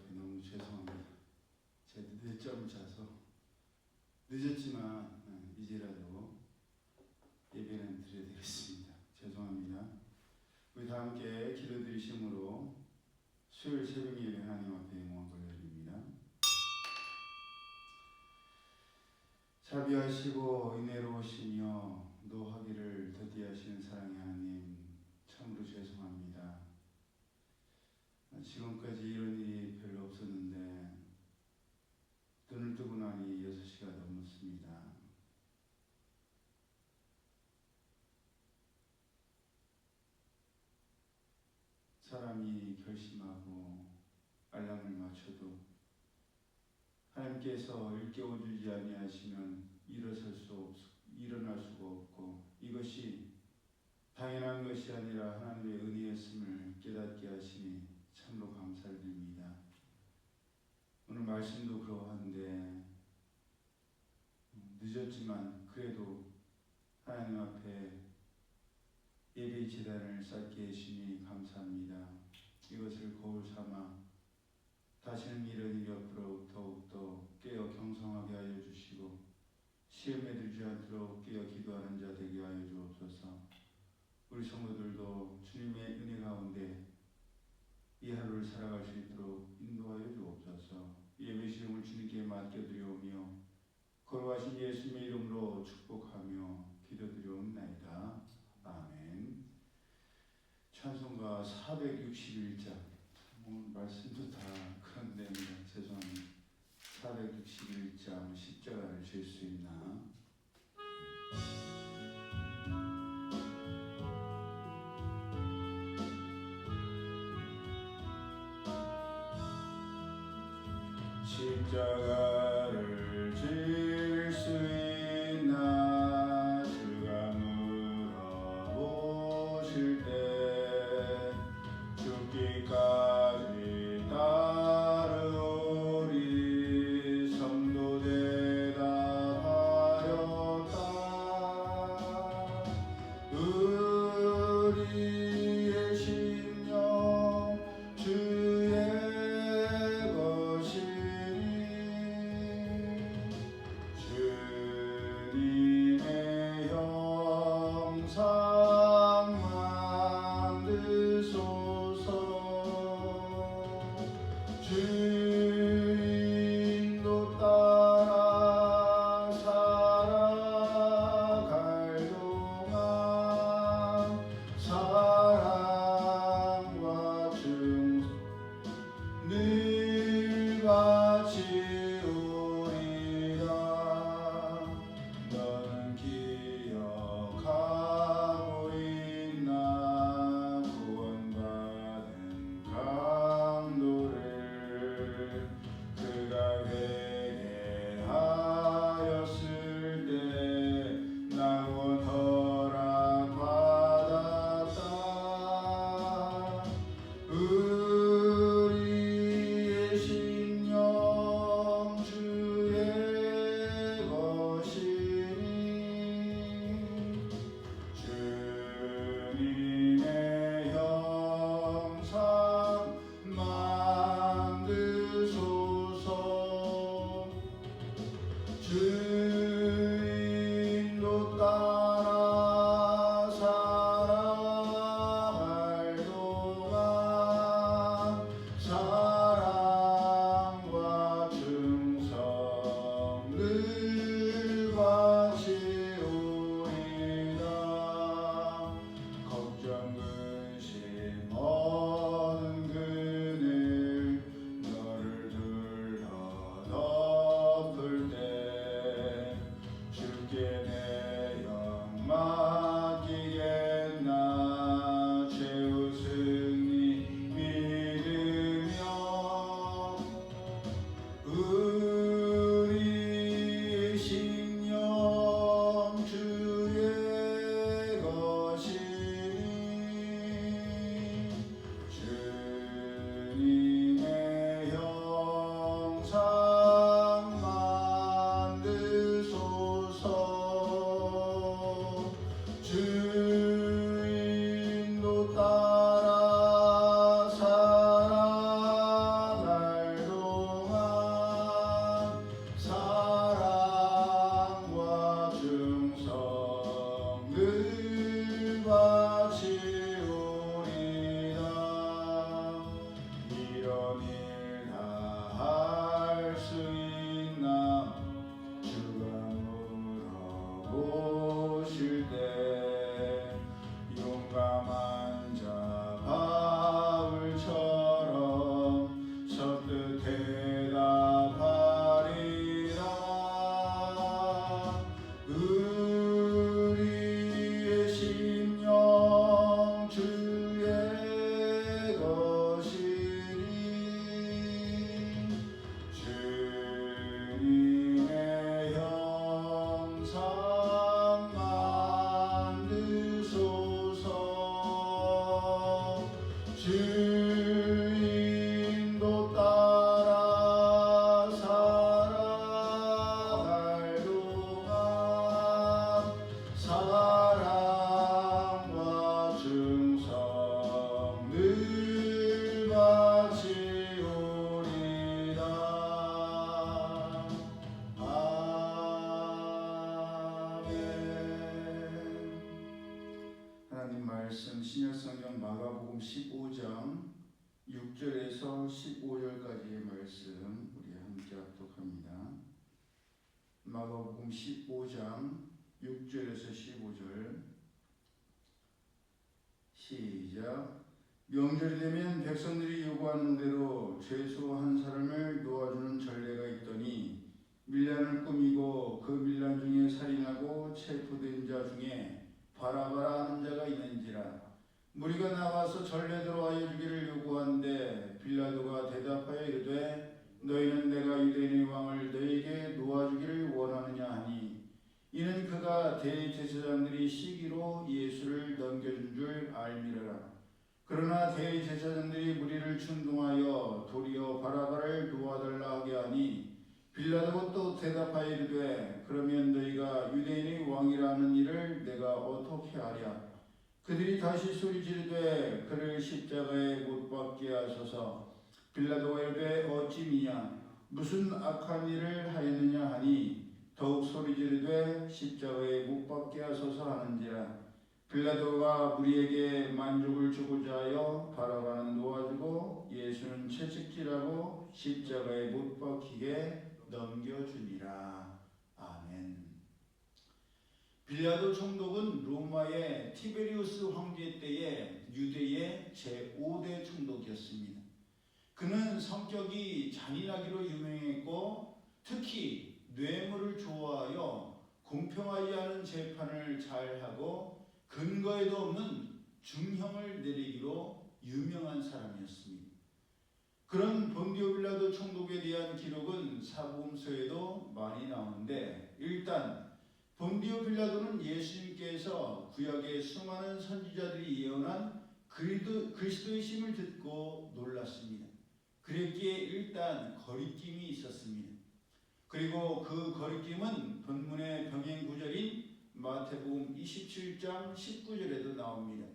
앞에 너무 죄송합니다. 제가 늦잠을 자서 늦었지만 이제라도 예배는 드려야겠습니다. 죄송합니다. 우리 다 함께 기도드리심으로 수요일 새벽 예배 하나님 앞에 영광 돌려드립니다. 자비하시고 은혜로우시며 노하기를 더디하시는 사랑의 하나님, 참으로 죄송합니다. 지금까지 이런 일이 별로 없었는데 눈을 뜨고 나니 6시가 넘었습니다. 사람이 결심하고 알람을 맞춰도 하나님께서 일깨워주지 아니하시면 일어날 수가 없고, 이것이 당연한 것이 아니라 하나님의 은혜였음을 깨닫게 하시니 참으로 감사드립니다. 오늘 말씀도 그러한데 늦었지만 그래도 하나님 앞에 예배 제단을 쌓게 해주시니 감사합니다. 이것을 거울 삼아 다시는 이런 일이 없도록 더욱더 깨어 경성하게 하여 주시고, 시험에 들지 않도록 깨어 기도하는 자 되게 하여 주옵소서. 우리 성도들도 주님의 은혜 가운데 이 하루를 살아갈 수 있도록 인도하여 주옵소서. 예배 시험을 주님께 맡겨드리오며 거룩하신 예수님의 이름으로 축복하며 기도드리옵나이다. 아멘. 찬송가 461장, 오늘 말씀도 다 그런 내용이라 죄송합니다. 461장 십자가를 질 수 있나? 십자가를 질 수 있나? 주가 물어보실 때 죽기까지 따르리. 성도 대답하였다. 우리의 심령 주의 것이니 주 신약성경 마가복음 15장 6절에서 15절까지의 말씀 우리 함께 합독합니다. 마가복음 15장 6절에서 15절 시작. 명절이 되면 백성들이 요구하는 대로 죄수 한 사람을 놓아주는 전례가 있더니 밀란을 꾸미고 그 밀란 중에 살인하고 체포된 자 중에 바라바라 하는 자가 있는지라. 무리가 나와서 전례대로 하여 주기를 요구하는데 빌라도가 대답하여 이르되 너희는 내가 유대인의 왕을 너희에게 놓아주기를 원하느냐 하니 이는 그가 대제사장들이 시기로 예수를 넘겨준 줄 알미러라. 그러나 대제사장들이 무리를 충동하여 도리어 바라바를 놓아달라 하게 하니 빌라도가 또 대답하여 이르되 그러면 너희가 유대인의 왕이라 하는 일을 내가 어떻게 하랴. 그들이 다시 소리 지르되 그를 십자가에 못 박게 하소서. 빌라도가 이르되 어찌 미냐 무슨 악한 일을 하였느냐 하니 더욱 소리 지르되 십자가에 못 박게 하소서 하는지라. 빌라도가 무리에게 만족을 주고자 하여 바라바는 놓아주고 예수는 채찍질하고 십자가에 못 박히게 넘겨주니라. 아멘. 빌라도 총독은 로마의 티베리우스 황제 때의 유대의 제5대 총독이었습니다. 그는 성격이 잔인하기로 유명했고 특히 뇌물을 좋아하여 공평하지 않은 재판을 잘하고 근거에도 없는 중형을 내리기로 유명한 사람이었습니다. 그런 본디오 빌라도 총독에 대한 기록은 사복음서에도 많이 나오는데 일단 본디오 빌라도는 예수님께서 구약의 수많은 선지자들이 예언한 그리스도의 심을 듣고 놀랐습니다. 그랬기에 일단 거리낌이 있었습니다. 그리고 그 거리낌은 본문의 병행 구절인 마태복음 27장 19절에도 나옵니다.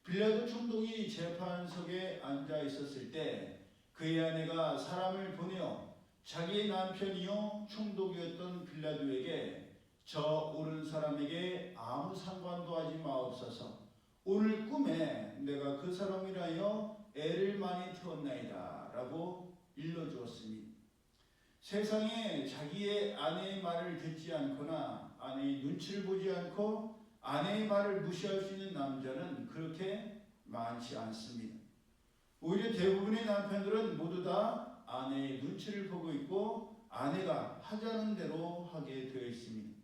빌라도 총독이 재판석에 앉아 있었을 때 그의 아내가 사람을 보내어 자기의 남편이요 총독이었던 빌라도에게 저 오른 사람에게 아무 상관도 하지 마옵소서. 오늘 꿈에 내가 그 사람이라여 애를 많이 태웠나이다 라고 일러주었습니다. 세상에 자기의 아내의 말을 듣지 않거나 아내의 눈치를 보지 않고 아내의 말을 무시할 수 있는 남자는 그렇게 많지 않습니다. 오히려 대부분의 남편들은 모두 다 아내의 눈치를 보고 있고 아내가 하자는 대로 하게 되어 있습니다.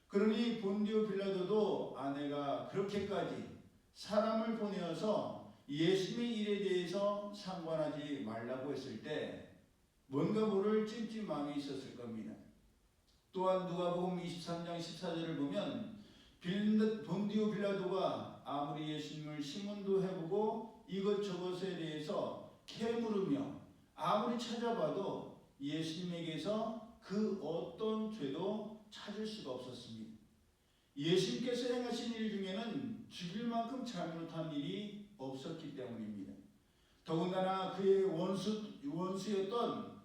그러니 본디오 빌라도도 아내가 그렇게까지 사람을 보내어서 예수님의 일에 대해서 상관하지 말라고 했을 때 뭔가 모를 찜찜함이 있었을 겁니다. 또한 누가복음 23장 14절을 보면 본디오 빌라도가 아무리 예수님을 시문도 해보고 이것저것에 대해서 캐물으며 아무리 찾아봐도 예수님에게서 그 어떤 죄도 찾을 수가 없었습니다. 예수님께서 행하신 일 중에는 죽일 만큼 잘못한 일이 없었기 때문입니다. 더군다나 그의 원수였던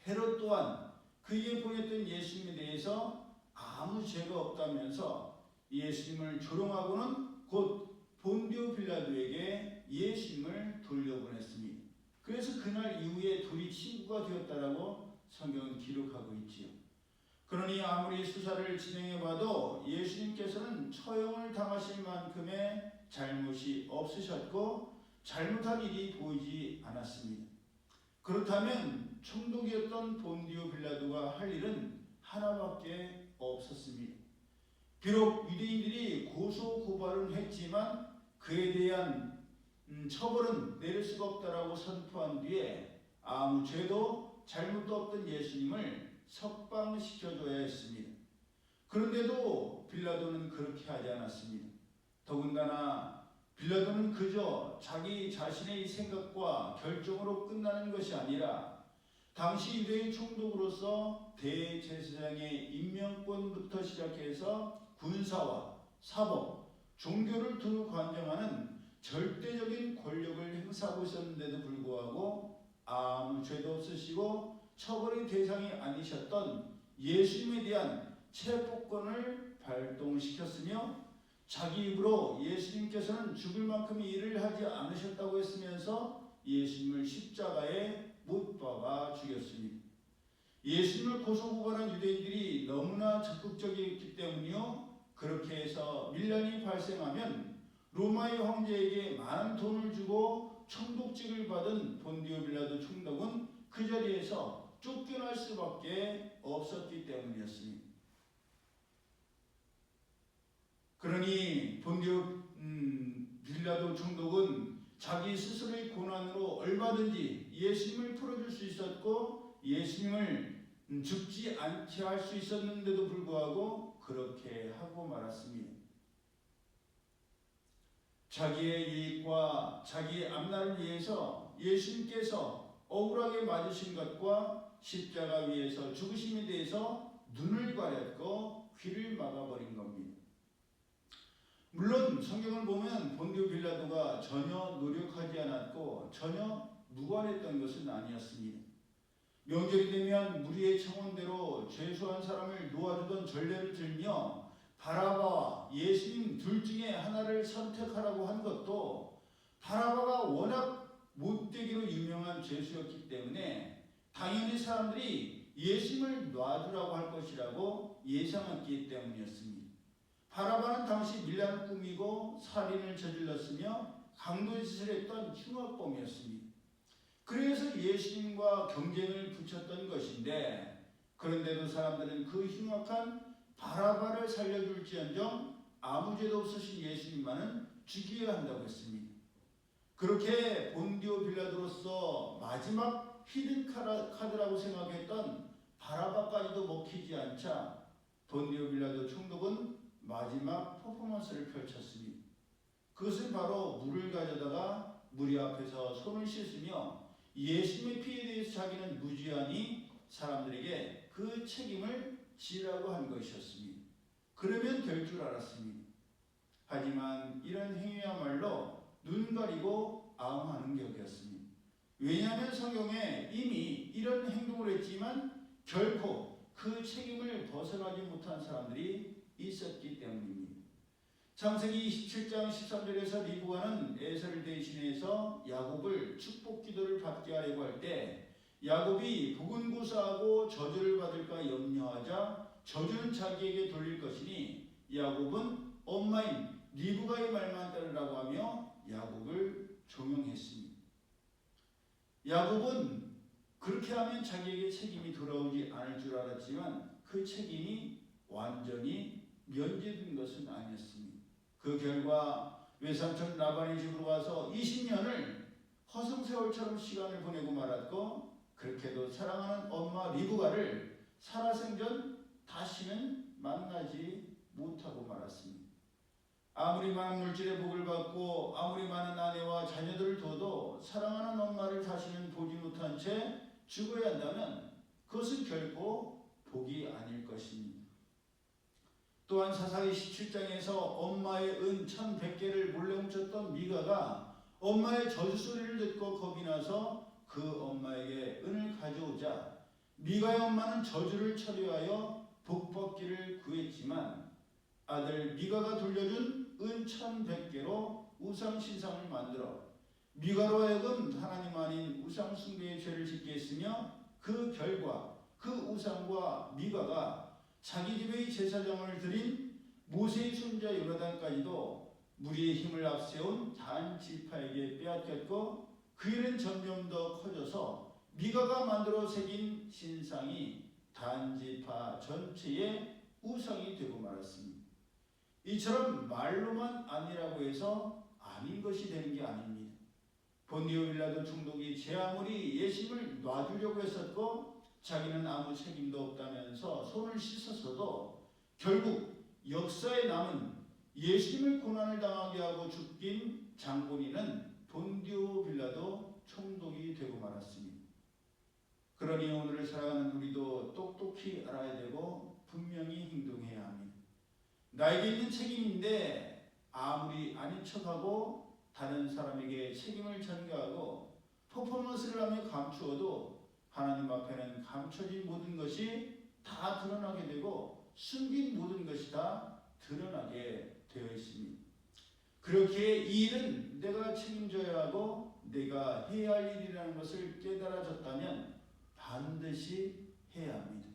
헤롯 또한 그에게 보냈던 예수님에 대해서 아무 죄가 없다면서 예수님을 조롱하고는 곧 본디오 빌라도에게 예수님을 돌려보냈습니다. 그래서 그날 이후에 둘이 친구가 되었다라고 성경은 기록하고 있지요. 그러니 아무리 수사를 진행해봐도 예수님께서는 처형을 당하실 만큼의 잘못이 없으셨고 잘못한 일이 보이지 않았습니다. 그렇다면 총독이었던 본디오 빌라도가 할 일은 하나밖에 없었습니다. 비록 유대인들이 고소 고발은 했지만 그에 대한 처벌은 내릴 수가 없다라고 선포한 뒤에 아무 죄도 잘못도 없던 예수님을 석방시켜줘야 했습니다. 그런데도 빌라도는 그렇게 하지 않았습니다. 더군다나 빌라도는 그저 자기 자신의 생각과 결정으로 끝나는 것이 아니라 당시 유대인 총독으로서 대제사장의 임명권부터 시작해서 군사와 사법, 종교를 두루 관장하는 절대적인 권력을 행사하고 있었는데도 불구하고 아무 죄도 없으시고 처벌의 대상이 아니셨던 예수님에 대한 체포권을 발동시켰으며 자기 입으로 예수님께서는 죽을 만큼 일을 하지 않으셨다고 했으면서 예수님을 십자가에 못 박아 죽였습니다. 예수님을 고소고발한 유대인들이 너무나 적극적이었기 때문이요. 그렇게 해서 밀란이 발생하면 로마의 황제에게 많은 돈을 주고 총독직을 받은 본디오 빌라도 총독은 그 자리에서 쫓겨날 수밖에 없었기 때문이었습니다. 그러니 본디오 빌라도 총독은 자기 스스로의 고난으로 얼마든지 예수님을 풀어줄 수 있었고 예수님을 죽지 않게 할 수 있었는데도 불구하고 그렇게 하고 말았습니다. 자기의 유익과 자기의 앞날을 위해서 예수님께서 억울하게 맞으신 것과 십자가 위에서 죽으심에 대해서 눈을 가렸고 귀를 막아버린 겁니다. 물론 성경을 보면 본디오 빌라도가 전혀 노력하지 않았고 전혀 무관했던 것은 아니었습니다. 명절이 되면 무리의 청원대로 죄수한 사람을 놓아주던 전례를 들며 바라바와 예수님 둘 중에 하나를 선택하라고 한 것도 바라바가 워낙 못되기로 유명한 죄수였기 때문에 당연히 사람들이 예수님을 놔주라고 할 것이라고 예상했기 때문이었습니다. 바라바는 당시 밀란을 꾸미고 살인을 저질렀으며 강도짓을 했던 흉악범이었습니다. 그래서 예수님과 경쟁을 붙였던 것인데 그런데도 사람들은 그 흉악한 바라바를 살려줄지언정 아무 죄도 없으신 예수님만은 죽여야 한다고 했습니다. 그렇게 본디오 빌라도로서 마지막 히든 카드라고 생각했던 바라바까지도 먹히지 않자 본디오 빌라도 총독은 마지막 퍼포먼스를 펼쳤습니다. 그것은 바로 물을 가져다가 무리 앞에서 손을 씻으며 예수님의 피에 대해서 자기는 무지하니 사람들에게 그 책임을 지라고 한 것이었습니다. 그러면 될 줄 알았습니다. 하지만 이런 행위야말로 눈 가리고 아웅하는 격이었습니다. 왜냐하면 성경에 이미 이런 행동을 했지만 결코 그 책임을 벗어나지 못한 사람들이 있었기 때문입니다. 창세기 27장 13절에서 리브가는 에서를 대신해서 야곱을 축복 기도를 받게 하려고 할 때 야곱이 복은 고사하고 저주를 받을까 염려하자 저주는 자기에게 돌릴 것이니 야곱은 엄마인 리브가의 말만 따르라고 하며 야곱을 종용했습니다. 야곱은 그렇게 하면 자기에게 책임이 돌아오지 않을 줄 알았지만 그 책임이 완전히 면제된 것은 아니었습니다. 그 결과 외삼촌 라반의 집으로 가서 20년을 허송세월처럼 시간을 보내고 말았고 그렇게도 사랑하는 엄마 리브가를 살아생전 다시는 만나지 못하고 말았습니다. 아무리 많은 물질의 복을 받고 아무리 많은 아내와 자녀들을 둬도 사랑하는 엄마를 다시는 보지 못한 채 죽어야 한다면 그것은 결코 복이 아닐 것입니다. 또한 사사기 17장에서 엄마의 은 1100개를 몰래 훔쳤던 미가가 엄마의 저주 소리를 듣고 겁이 나서 그 엄마에게 은을 가져오자 미가의 엄마는 저주를 처리하여 복받기를 구했지만 아들 미가가 돌려준 은 1100개로 우상신상을 만들어 미가로 하여금 하나님 아닌 우상숭배의 죄를 짓게 했으며 그 결과 그 우상과 미가가 자기 집의 제사장을 드린 모세의 손자 요나단까지도 무리의 힘을 앞세운 단 지파에게 빼앗겼고 그 일은 점점 더 커져서 미가가 만들어 새긴 신상이 단 지파 전체의 우상이 되고 말았습니다. 이처럼 말로만 아니라고 해서 아닌 것이 되는 게 아닙니다. 본디오 빌라도 총독이 제 아무리 예수님을 놔주려고 했었고 자기는 아무 책임도 없다면서 손을 씻었어도 결국 역사에 남은 예수님을 고난을 당하게 하고 죽긴 장본인은 본디오 빌라도 총독이 되고 말았습니다. 그러니 오늘을 살아가는 우리도 똑똑히 알아야 되고 분명히 행동해야 합니다. 나에게 있는 책임인데 아무리 아닌 척하고 다른 사람에게 책임을 전가하고 퍼포먼스를 하며 감추어도 하나님 앞에는 감춰진 모든 것이 다 드러나게 되고 숨긴 모든 것이 다 드러나게 되어 있습니다. 그렇게 이 일은 내가 책임져야 하고 내가 해야 할 일이라는 것을 깨달아졌다면 반드시 해야 합니다.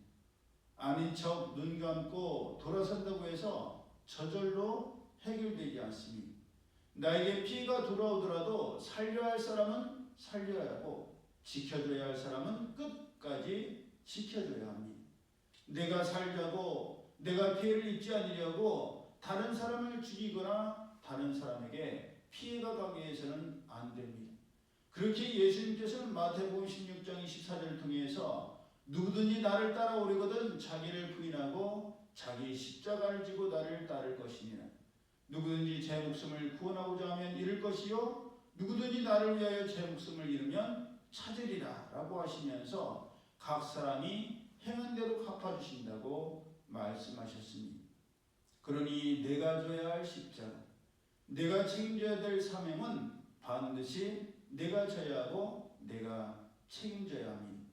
아닌 척 눈 감고 돌아선다고 해서 저절로 해결되지 않습니다. 나에게 피해가 돌아오더라도 살려야 할 사람은 살려야 하고 지켜줘야 할 사람은 끝까지 지켜줘야 합니다. 내가 살자고 내가 피해를 입지 않으려고 다른 사람을 죽이거나 다른 사람에게 피해가 가게 해서는 안 됩니다. 그렇게 예수님께서는 마태복음 16장 24절을 통해서 누구든지 나를 따라오려거든 자기를 부인하고 자기 십자가를 지고 나를 따를 것이니라. 누구든지 제 목숨을 구원하고자 하면 잃을 것이요 누구든지 나를 위하여 제 목숨을 잃으면 찾으리라 라고 하시면서 각 사람이 행한 대로 갚아주신다고 말씀하셨습니다. 그러니 내가 져야 할 십자가, 내가 책임져야 될 사명은 반드시 내가 져야 하고 내가 책임져야 합니다.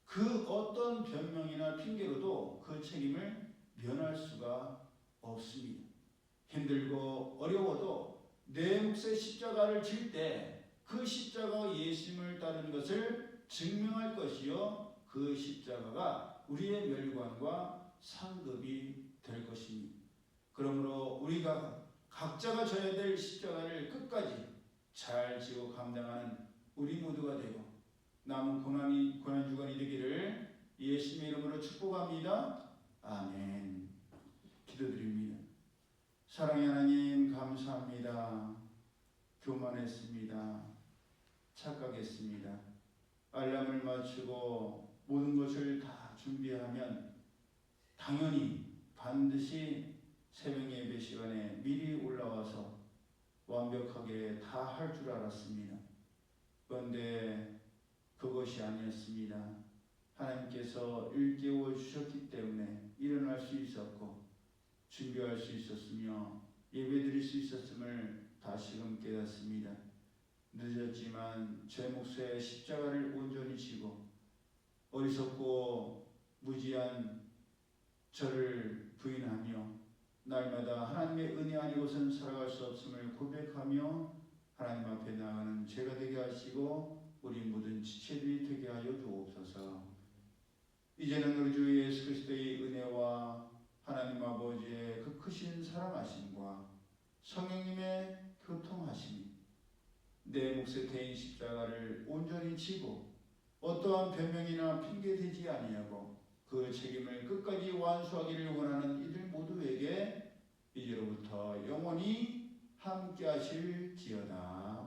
그 어떤 변명이나 핑계로도 그 책임을 면할 수가 없습니다. 힘들고 어려워도 내 몫의 십자가를 질 때 그 십자가가 예수님을 따르는 것을 증명할 것이요 그 십자가가 우리의 멸관과 상급이 될 것입니다. 그러므로 우리가 각자가 져야 될 십자가를 끝까지 잘 지고 감당하는 우리 모두가 되고 남은 고난 주간이 되기를 예수님의 이름으로 축복합니다. 아멘. 기도드립니다. 사랑의 하나님 감사합니다. 교만했습니다. 착각했습니다. 알람을 맞추고 모든 것을 다 준비하면 당연히 반드시 새벽 예배 시간에 미리 올라와서 완벽하게 다 할 줄 알았습니다. 그런데 그것이 아니었습니다. 하나님께서 일깨워 주셨기 때문에 일어날 수 있었고 준비할 수 있었으며 예배드릴 수 있었음을 다시금 깨닫습니다. 늦었지만 제 몫의 십자가를 온전히 지고 어리석고 무지한 저를 부인하며 날마다 하나님의 은혜 아니고선 살아갈 수 없음을 고백하며 하나님 앞에 나아가는 제가 되게 하시고 우리 모든 지체들이 되게 하여 주옵소서. 이제는 우리 주 예수 그리스도의 은혜와 하나님 아버지의 그 크신 사랑하심과 성령님의 교통하심이 내 몫의 대인 십자가를 온전히 지고 어떠한 변명이나 핑계대지 아니하고 그 책임을 끝까지 완수하기를 원하는 이들 모두에게 이제로부터 영원히 함께 하실지어다.